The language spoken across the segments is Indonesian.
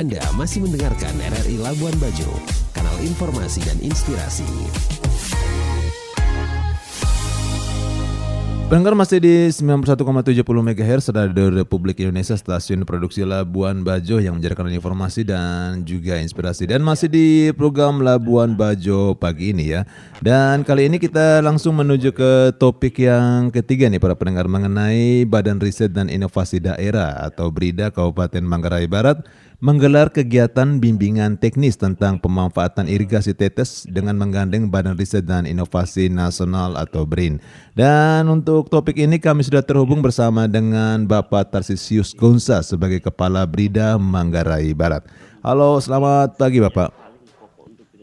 Anda masih mendengarkan RRI Labuan Bajo, kanal informasi dan inspirasi. Pendengar masih di 91,70 MHz Radio Republik Indonesia, stasiun produksi Labuan Bajo yang menjalankan informasi dan juga inspirasi. Dan masih di program Labuan Bajo pagi ini ya. Dan kali ini kita langsung menuju ke topik yang ketiga nih para pendengar, mengenai Badan Riset dan Inovasi Daerah atau BRIDA Kabupaten Manggarai Barat menggelar kegiatan bimbingan teknis tentang pemanfaatan irigasi tetes dengan menggandeng Badan Riset dan Inovasi Nasional atau BRIN. Dan untuk topik ini kami sudah terhubung bersama dengan Bapak Tarsisius Gonsa sebagai Kepala BRIDA Manggarai Barat. Halo, selamat pagi Bapak.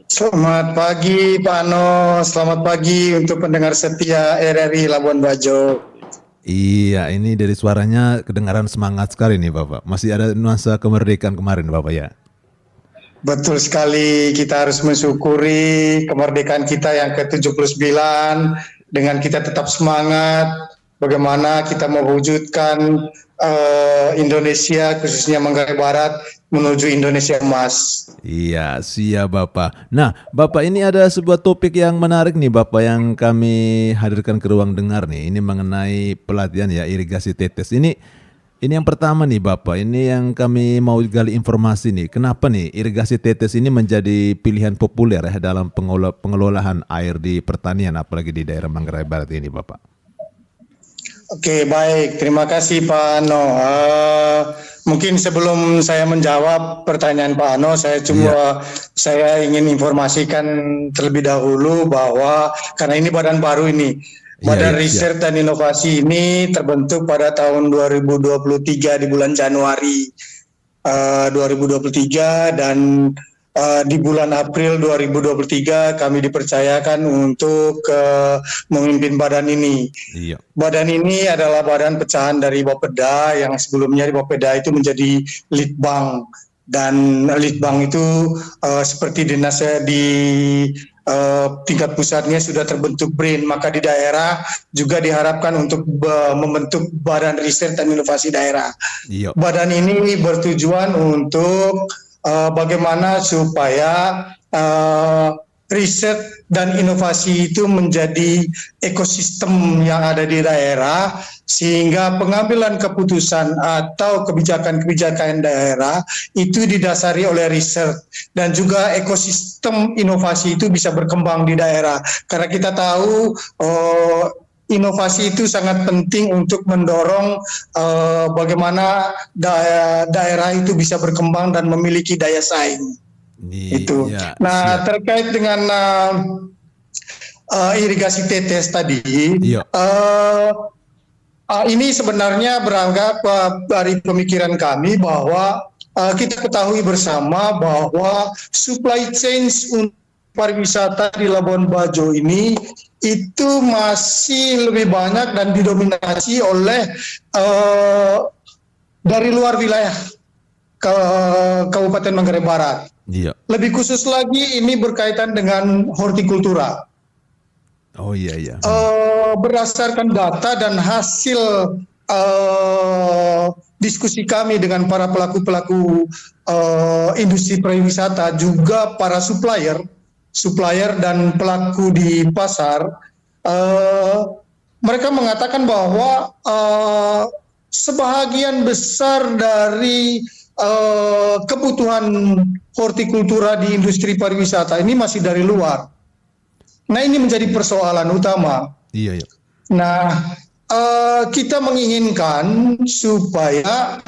Selamat pagi Pak Ano, selamat pagi untuk pendengar setia RRI Labuan Bajo. Iya, ini dari suaranya kedengaran semangat sekali nih Bapak. Masih ada nuansa kemerdekaan kemarin Bapak ya? Betul sekali, kita harus mensyukuri kemerdekaan kita yang ke-79 dengan kita tetap semangat bagaimana kita mewujudkan Indonesia, khususnya Manggarai Barat, menuju Indonesia emas. Iya, siap Bapak. Nah, Bapak, ini ada sebuah topik yang menarik nih Bapak yang kami hadirkan ke ruang dengar nih. Ini mengenai pelatihan ya, irigasi tetes. Ini yang pertama nih Bapak, ini yang kami mau gali informasi nih. Kenapa nih irigasi tetes ini menjadi pilihan populer ya dalam pengelolaan air di pertanian, apalagi di daerah Manggarai Barat ini Bapak? Oke, baik. Terima kasih Pak Ano. Mungkin sebelum saya menjawab pertanyaan Pak Ano, saya ingin informasikan terlebih dahulu bahwa karena ini badan baru ini, Badan Riset dan Inovasi ini terbentuk pada tahun 2023 di bulan Januari 2023 dan di bulan April 2023 kami dipercayakan untuk memimpin badan ini. Iya. Badan ini adalah badan pecahan dari Bapeda yang sebelumnya di Bapeda itu menjadi Litbang, dan Litbang itu seperti dinasnya di tingkat pusatnya sudah terbentuk BRIN, maka di daerah juga diharapkan untuk membentuk Badan Riset dan Inovasi Daerah. Iya. Badan ini bertujuan untuk bagaimana supaya riset dan inovasi itu menjadi ekosistem yang ada di daerah, sehingga pengambilan keputusan atau kebijakan-kebijakan daerah itu didasari oleh riset, dan juga ekosistem inovasi itu bisa berkembang di daerah. Karena kita tahu inovasi itu sangat penting untuk mendorong bagaimana daerah itu bisa berkembang dan memiliki daya saing. Itu. Ya, nah, terkait dengan irigasi tetes tadi, ini sebenarnya berangkat dari pemikiran kami bahwa kita ketahui bersama bahwa supply chain untuk pariwisata di Labuan Bajo ini itu masih lebih banyak dan didominasi oleh dari luar wilayah Kabupaten Manggarai Barat. Iya. Lebih khusus lagi ini berkaitan dengan hortikultura. Oh iya. Berdasarkan data dan hasil diskusi kami dengan para pelaku-pelaku industri pariwisata, juga para supplier dan pelaku di pasar, mereka mengatakan bahwa sebahagian besar dari kebutuhan hortikultura di industri pariwisata ini masih dari luar. Nah, ini menjadi persoalan utama. Iya. Nah, kita menginginkan supaya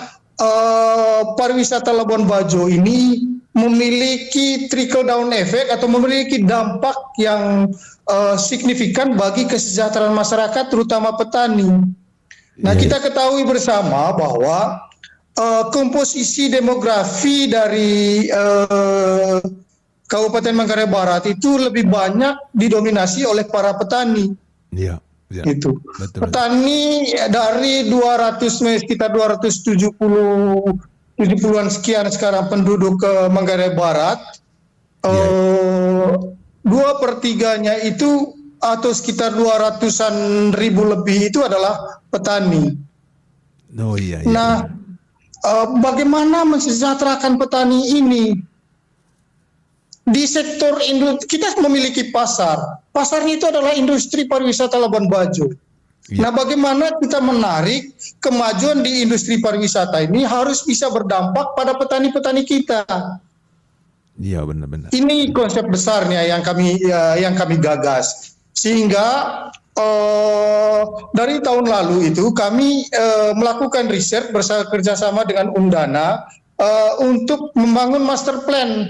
pariwisata Labuan Bajo ini memiliki trickle down effect atau memiliki dampak yang signifikan bagi kesejahteraan masyarakat, terutama petani. Nah, kita ketahui bersama bahwa komposisi demografi dari Kabupaten Manggarai Barat itu lebih banyak didominasi oleh para petani. Iya. Itu. Betul. Petani dari sekitar 270-an sekian sekarang penduduk Manggarai Barat, 2/3-nya itu atau sekitar 200-an ribu lebih itu adalah petani. Oh iya. Nah, bagaimana mensejahterakan petani ini. Di sektor kita memiliki pasar. Pasarnya itu adalah industri pariwisata Labuan Bajo. Ya. Nah, bagaimana kita menarik kemajuan di industri pariwisata ini harus bisa berdampak pada petani-petani kita. Iya, benar-benar. Ini konsep besarnya yang kami gagas. Sehingga dari tahun lalu itu kami melakukan riset bekerjasama dengan Undana untuk membangun master plan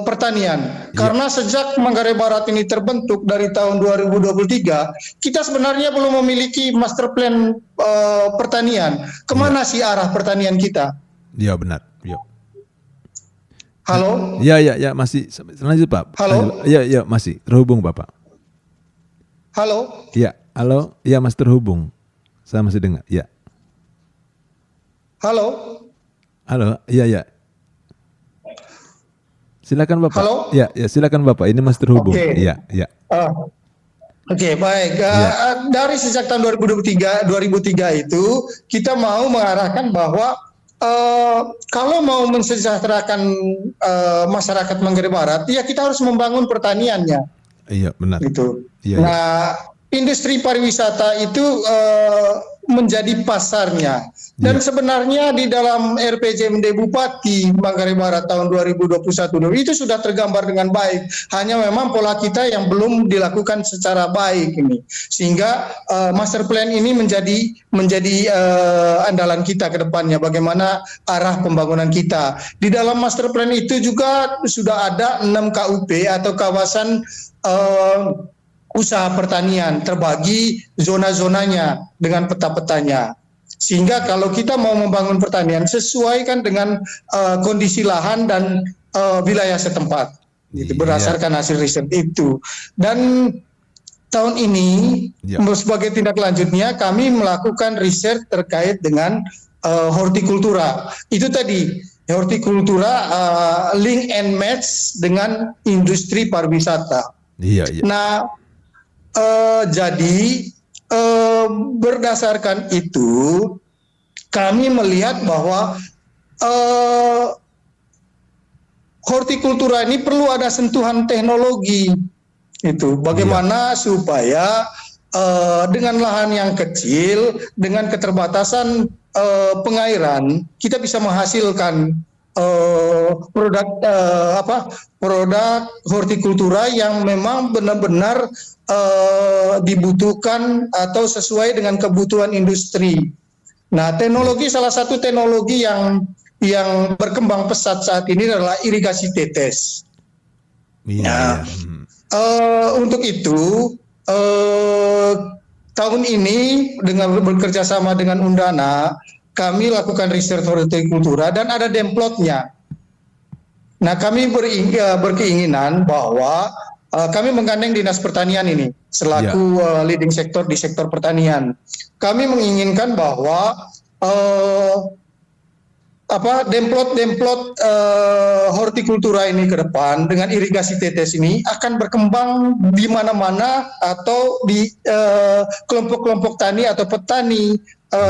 pertanian. Karena sejak Manggarai Barat ini terbentuk dari tahun 2023, kita sebenarnya belum memiliki master plan pertanian. Kemana sih arah pertanian kita? Iya, benar. Iya. Halo? Ya, masih lanjut Pak. Halo? Ya, masih terhubung Bapak. Halo? Ya, halo. Ya, masih terhubung. Saya masih dengar. Ya. Halo? Halo, ya. Silakan Bapak. Halo? Ya, silakan Bapak. Ini masih terhubung. Oke. Ya. Oke, baik. Dari sejak tahun 2003 itu kita mau mengarahkan bahwa kalau mau mensejahterakan masyarakat Manggarai Barat, ya kita harus membangun pertaniannya. Iya, benar. Gitu. Iya. Nah, industri pariwisata itu menjadi pasarnya. Dan sebenarnya di dalam RPJMD Bupati Manggarai Barat tahun 2021 itu sudah tergambar dengan baik. Hanya memang pola kita yang belum dilakukan secara baik ini. Sehingga master plan ini menjadi andalan kita ke depannya. Bagaimana arah pembangunan kita. Di dalam master plan itu juga sudah ada 6 KUP atau kawasan usaha pertanian, terbagi zona-zonanya dengan peta-petanya. Sehingga kalau kita mau membangun pertanian sesuaikan dengan kondisi lahan dan wilayah setempat, gitu, berdasarkan hasil riset itu. Dan tahun ini sebagai tindak lanjutnya kami melakukan riset terkait dengan hortikultura. Itu tadi hortikultura link and match dengan industri pariwisata. Iya. Nah, jadi berdasarkan itu kami melihat bahwa hortikultura ini perlu ada sentuhan teknologi. Itu bagaimana supaya dengan lahan yang kecil, dengan keterbatasan pengairan, kita bisa menghasilkan produk hortikultura yang memang benar-benar dibutuhkan atau sesuai dengan kebutuhan industri. Nah, salah satu teknologi yang berkembang pesat saat ini adalah irigasi tetes. Untuk itu tahun ini dengan bekerja sama dengan Undana, kami lakukan riset hortikultura dan ada demplotnya. Nah, kami berkeinginan bahwa kami menggandeng Dinas Pertanian ini selaku leading sektor di sektor pertanian. Kami menginginkan bahwa demplot hortikultura ini ke depan dengan irigasi tetes ini akan berkembang di mana-mana atau di kelompok-kelompok tani atau petani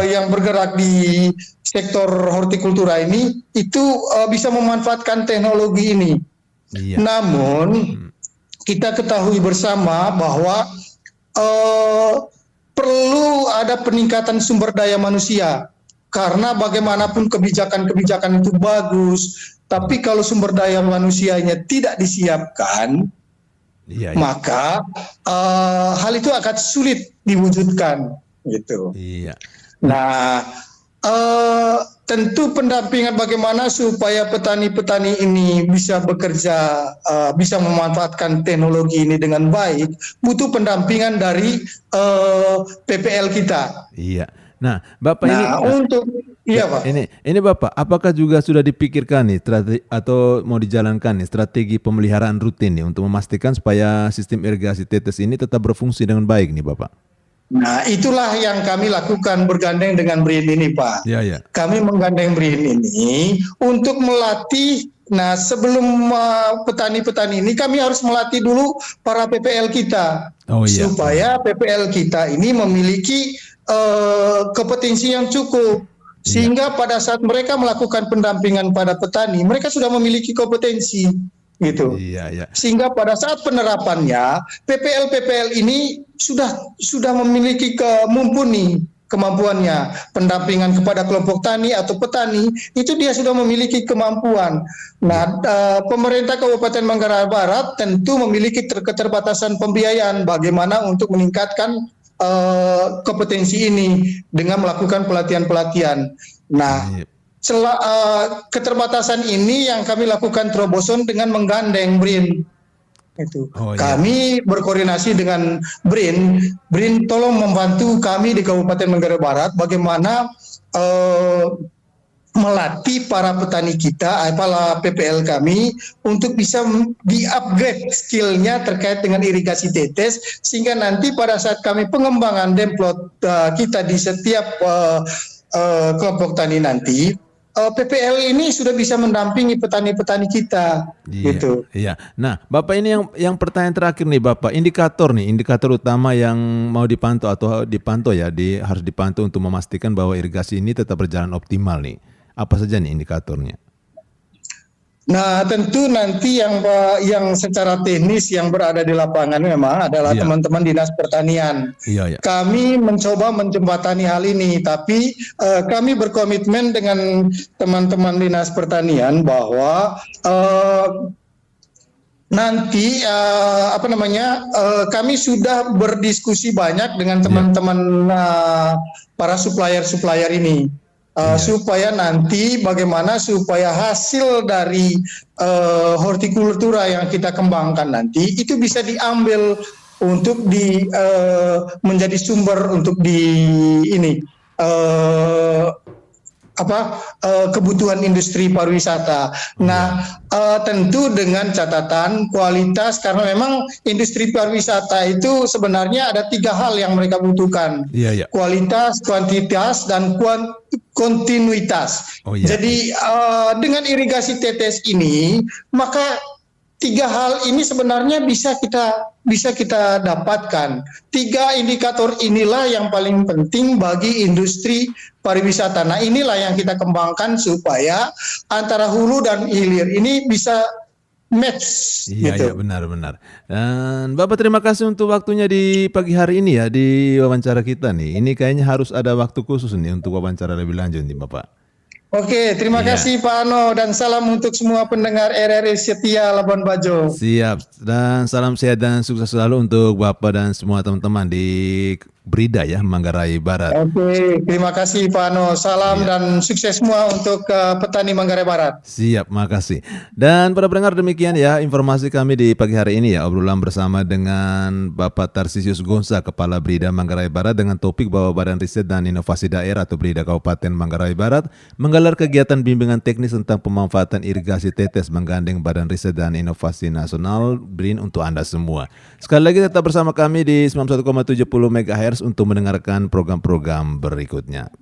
yang bergerak di sektor hortikultura ini itu bisa memanfaatkan teknologi ini. Namun kita ketahui bersama bahwa perlu ada peningkatan sumber daya manusia. Karena bagaimanapun kebijakan-kebijakan itu bagus, tapi kalau sumber daya manusianya tidak disiapkan, maka hal itu akan sulit diwujudkan, gitu. Nah, tentu pendampingan bagaimana supaya petani-petani ini bisa bekerja, bisa memanfaatkan teknologi ini dengan baik, butuh pendampingan dari PPL kita. Nah, Bapak Pak. Ini Bapak, apakah juga sudah dipikirkan nih atau mau dijalankan nih strategi pemeliharaan rutin nih untuk memastikan supaya sistem irigasi tetes ini tetap berfungsi dengan baik nih Bapak? Nah, itulah yang kami lakukan bergandeng dengan BRIN ini, Pak. Kami menggandeng BRIN ini untuk melatih. Nah, sebelum petani-petani ini kami harus melatih dulu para PPL kita supaya PPL kita ini memiliki kompetensi yang cukup Sehingga pada saat mereka melakukan pendampingan pada petani, mereka sudah memiliki kompetensi gitu. Sehingga pada saat penerapannya PPL ini sudah memiliki mumpuni kemampuannya. Pendampingan kepada kelompok tani atau petani itu dia sudah memiliki kemampuan. Nah, pemerintah Kabupaten Manggarai Barat tentu memiliki keterbatasan pembiayaan bagaimana untuk meningkatkan kompetensi ini dengan melakukan pelatihan-pelatihan. Nah, keterbatasan ini yang kami lakukan terobosan dengan menggandeng BRIN. Kami berkoordinasi dengan BRIN. BRIN tolong membantu kami di Kabupaten Manggarai Barat bagaimana melatih para petani kita, para PPL kami untuk bisa di-upgrade skillnya terkait dengan irigasi tetes, sehingga nanti pada saat kami pengembangan demplot kita di setiap kelompok tani nanti, PPL ini sudah bisa mendampingi petani-petani kita. Gitu. Iya. Nah, Bapak ini yang pertanyaan terakhir nih Bapak, indikator utama yang mau dipantau atau dipantau ya, harus dipantau untuk memastikan bahwa irigasi ini tetap berjalan optimal nih. Apa saja nih indikatornya? Nah, tentu nanti yang secara teknis yang berada di lapangan memang adalah teman-teman Dinas Pertanian. Kami mencoba menjembatani hal ini, tapi kami berkomitmen dengan teman-teman Dinas Pertanian bahwa nanti kami sudah berdiskusi banyak dengan teman-teman para supplier ini. Supaya nanti bagaimana supaya hasil dari hortikultura yang kita kembangkan nanti itu bisa diambil untuk menjadi sumber untuk kebutuhan industri pariwisata. Nah, tentu dengan catatan kualitas, karena memang industri pariwisata itu sebenarnya ada 3 hal yang mereka butuhkan. Kualitas, kuantitas, dan kontinuitas. Jadi dengan irigasi tetes ini, maka 3 hal ini sebenarnya bisa kita dapatkan. 3 indikator inilah yang paling penting bagi industri pariwisata. Nah, inilah yang kita kembangkan supaya antara hulu dan hilir ini bisa match. Iya, benar. Dan Bapak terima kasih untuk waktunya di pagi hari ini ya, di wawancara kita nih. Ini kayaknya harus ada waktu khusus nih untuk wawancara lebih lanjut nih Bapak. Oke, terima kasih Pak Ano, dan salam untuk semua pendengar RRI setia Labuan Bajo. Siap, dan salam sehat dan sukses selalu untuk Bapak dan semua teman-teman di Brida ya, Manggarai Barat. Oke, terima kasih Pak Ano. Salam dan sukses semua untuk petani Manggarai Barat. Siap, makasih. Dan para pendengar, demikian ya informasi kami di pagi hari ini ya, obrolan bersama dengan Bapak Tarsisius Gonsa, Kepala Brida Manggarai Barat, dengan topik bahwa Badan Riset dan Inovasi Daerah atau Brida Kabupaten Manggarai Barat menggelar kegiatan bimbingan teknis tentang pemanfaatan irigasi tetes menggandeng Badan Riset dan Inovasi Nasional BRIN untuk Anda semua. Sekali lagi tetap bersama kami di 91,70 MHz untuk mendengarkan program-program berikutnya.